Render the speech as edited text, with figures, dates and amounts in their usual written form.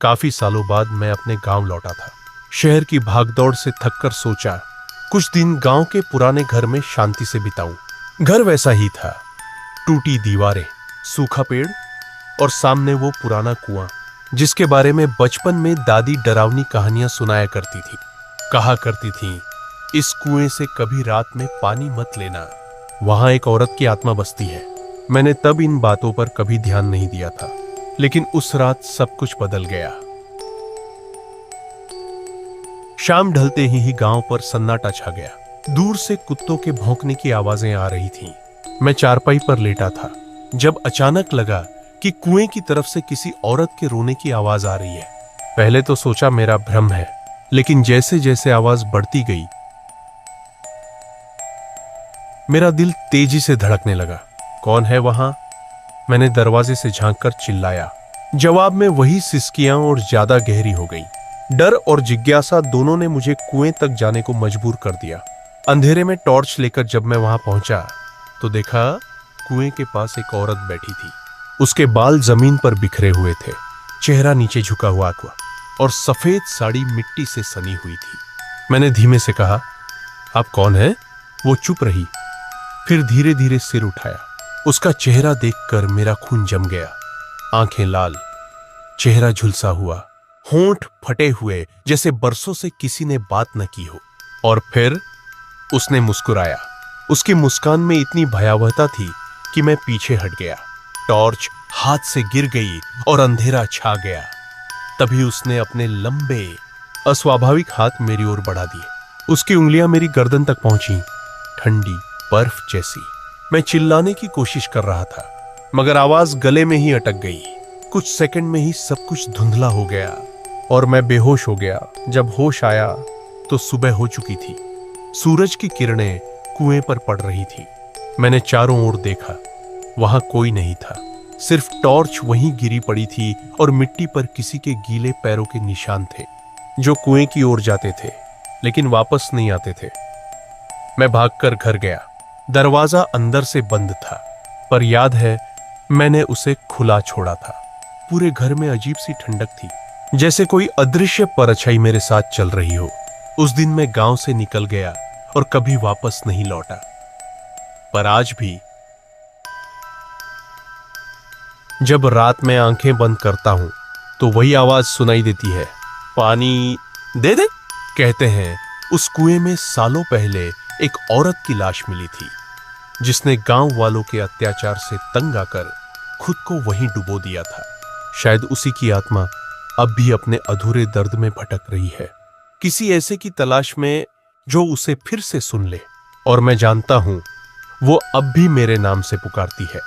काफी सालों बाद मैं अपने गांव लौटा था। शहर की भागदौड़ से थककर सोचा कुछ दिन गांव के पुराने घर में शांति से बिताऊं। घर वैसा ही था, टूटी दीवारें, सूखा पेड़ और सामने वो पुराना कुआं जिसके बारे में बचपन में दादी डरावनी कहानियां सुनाया करती थी। कहा करती थी, इस कुएं से कभी रात में पानी मत लेना, वहां एक औरत की आत्मा बसती है। मैंने तब इन बातों पर कभी ध्यान नहीं दिया था, लेकिन उस रात सब कुछ बदल गया। शाम ढलते ही गांव पर सन्नाटा छा गया। दूर से कुत्तों के भौंकने की आवाजें आ रही थीं। मैं चारपाई पर लेटा था जब अचानक लगा कि कुएं की तरफ से किसी औरत के रोने की आवाज आ रही है। पहले तो सोचा मेरा भ्रम है, लेकिन जैसे जैसे आवाज बढ़ती गई मेरा दिल तेजी से धड़कने लगा। कौन है वहां? मैंने दरवाजे से झांककर चिल्लाया। जवाब में वही सिसकियां और ज्यादा गहरी हो गई। डर और जिज्ञासा दोनों ने मुझे कुएं तक जाने को मजबूर कर दिया। अंधेरे में टॉर्च लेकर जब मैं वहां पहुंचा तो देखा कुएं के पास एक औरत बैठी थी। उसके बाल जमीन पर बिखरे हुए थे, चेहरा नीचे झुका हुआ था और सफेद साड़ी मिट्टी से सनी हुई थी। मैंने धीमे से कहा, आप कौन है? वो चुप रही, फिर धीरे धीरे सिर उठाया। उसका चेहरा देखकर मेरा खून जम गया। आंखें लाल, चेहरा झुलसा हुआ, होंठ फटे हुए जैसे बरसों से किसी ने बात न की हो। और फिर उसने मुस्कुराया। उसकी मुस्कान में इतनी भयावहता थी कि मैं पीछे हट गया। टॉर्च हाथ से गिर गई और अंधेरा छा गया। तभी उसने अपने लंबे अस्वाभाविक हाथ मेरी ओर बढ़ा दिए। उसकी उंगलियां मेरी गर्दन तक पहुंची, ठंडी बर्फ जैसी। मैं चिल्लाने की कोशिश कर रहा था, मगर आवाज गले में ही अटक गई। कुछ सेकंड में ही सब कुछ धुंधला हो गया और मैं बेहोश हो गया। जब होश आया तो सुबह हो चुकी थी। सूरज की किरणें कुएं पर पड़ रही थी। मैंने चारों ओर देखा, वहां कोई नहीं था, सिर्फ टॉर्च वहीं गिरी पड़ी थी और मिट्टी पर किसी के गीले पैरों के निशान थे जो कुएं की ओर जाते थे लेकिन वापस नहीं आते थे। मैं भागकर घर गया। दरवाजा अंदर से बंद था, पर याद है मैंने उसे खुला छोड़ा था। पूरे घर में अजीब सी ठंडक थी, जैसे कोई अदृश्य परछाई मेरे साथ चल रही हो। उस दिन मैं गांव से निकल गया और कभी वापस नहीं लौटा। पर आज भी जब रात में आंखें बंद करता हूं तो वही आवाज सुनाई देती है, पानी दे दे। कहते हैं उस कुएं में सालों पहले एक औरत की लाश मिली थी जिसने गांव वालों के अत्याचार से तंग आकर खुद को वहीं डुबो दिया था। शायद उसी की आत्मा अब भी अपने अधूरे दर्द में भटक रही है, किसी ऐसे की तलाश में जो उसे फिर से सुन ले। और मैं जानता हूं वो अब भी मेरे नाम से पुकारती है।